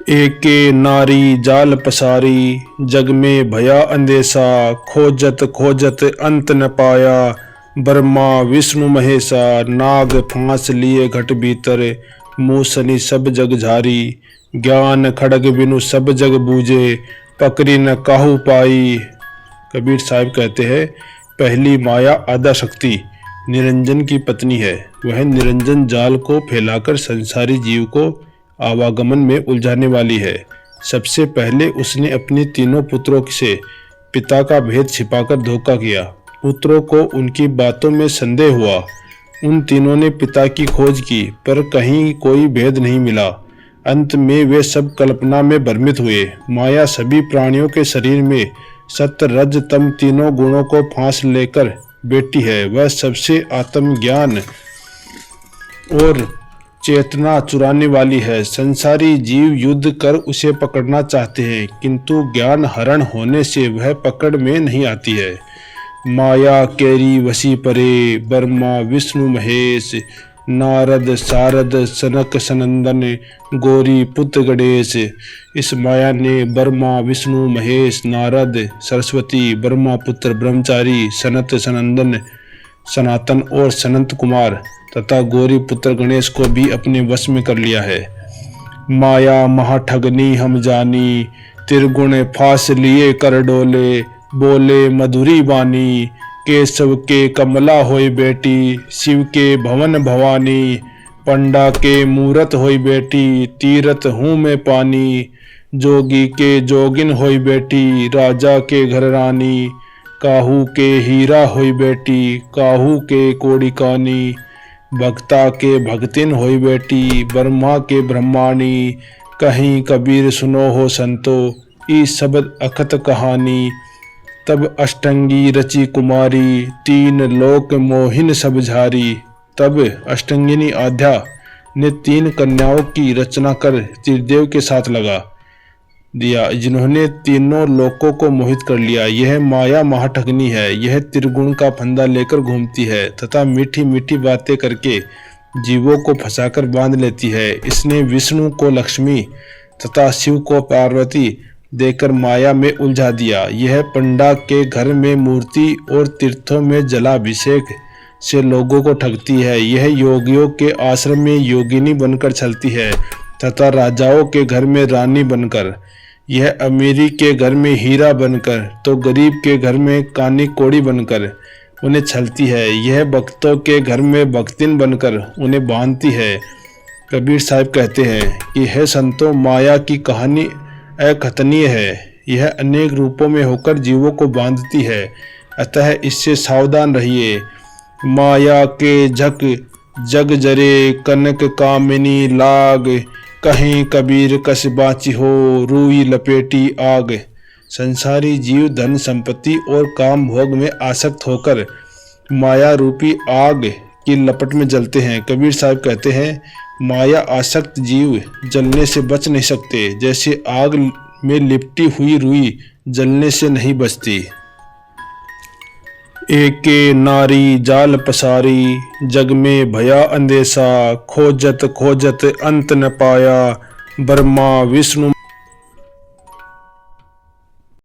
एके नारी जाल पसारी, जग में भया अंदेशा। खोजत खोजत अंत न पाया, ब्रह्मा विष्णु महेशा। नाग फांस लिए घट भीतर, मूसनी सब जग झारी। ज्ञान खड़ग बिनु सब जग बूझे, पकड़ी न काहू पाई। कबीर साहब कहते हैं, पहली माया आद्या शक्ति निरंजन की पत्नी है। वह निरंजन जाल को फैलाकर संसारी जीव को आवागमन में उलझाने वाली है। सबसे पहले उसने अपने तीनों पुत्रों से पिता का भेद छिपाकर धोखा किया। पुत्रों को उनकी बातों में संदेह हुआ। उन तीनों ने पिता की खोज की, पर कहीं कोई भेद नहीं मिला। अंत में वे सब कल्पना में भ्रमित हुए। माया सभी प्राणियों के शरीर में सत्य रज तम तीनों गुणों को फांस लेकर बैठी है। वह सबसे आत्मज्ञान और चेतना चुराने वाली है। संसारी जीव युद्ध कर उसे पकड़ना चाहते हैं, किंतु ज्ञान हरण होने से वह पकड़ में नहीं आती है। माया केरी वसी परे, ब्रह्मा विष्णु महेश। नारद सारद सनक सनंदन, गौरी पुत्र गणेश। इस माया ने ब्रह्मा विष्णु महेश, नारद सरस्वती, ब्रह्मा पुत्र ब्रह्मचारी, सनत सनंदन सनातन और सनंत कुमार तथा गौरी पुत्र गणेश को भी अपने वश में कर लिया है। माया महाठगनी हम जानी, त्रिगुण फांस लिए कर डोले। बोले मधुरी बानी, केशव के कमला होई बेटी। शिव के भवन भवानी, पंडा के मूरत होई बेटी। तीरथ हूँ मैं पानी, जोगी के जोगिन होई बेटी। राजा के घर रानी, काहू के हीरा होई बेटी। काहू के कोड़ी कानी, भक्ता के भक्तिन होई बेटी। ब्रह्मा के ब्रह्माणी, कहीं कबीर सुनो हो संतो। ई शब्द अखत कहानी, तब अष्टंगी रची कुमारी। तीन लोक मोहिन सब झारी। तब अष्टंगिनी आद्या ने तीन कन्याओं की रचना कर त्रिदेव के साथ लगा दिया, जिन्होंने तीनों लोकों को मोहित कर लिया। यह माया महाठगनी है। यह त्रिगुण का फंदा लेकर घूमती है तथा मीठी मीठी बातें करके जीवों को फंसाकर बांध लेती है। इसने विष्णु को लक्ष्मी तथा शिव को पार्वती देकर माया में उलझा दिया। यह पंडा के घर में मूर्ति और तीर्थों में जलाभिषेक से लोगों को ठगती है। यह योगियों के आश्रम में योगिनी बनकर चलती है तथा राजाओं के घर में रानी बनकर। यह अमीरी के घर में हीरा बनकर तो गरीब के घर में कानी कोड़ी बनकर उन्हें छलती है। यह भक्तों के घर में भक्तिन बनकर उन्हें बांधती है। कबीर साहब कहते हैं कि हे संतों, माया की कहानी अकथनीय है। यह अनेक रूपों में होकर जीवों को बांधती है, अतः इससे सावधान रहिए। माया के झक जग जरे, कनक कामिनी लाग। कहीं कबीर कस बाची हो, रूई लपेटी आग। संसारी जीव धन संपत्ति और काम भोग में आसक्त होकर माया रूपी आग की लपट में जलते हैं। कबीर साहब कहते हैं, माया आसक्त जीव जलने से बच नहीं सकते, जैसे आग में लिपटी हुई रुई जलने से नहीं बचती। एके नारी जाल पसारी, जग में भया अंदेशा। खोजत खोजत अंत न पाया, ब्रह्मा विष्णु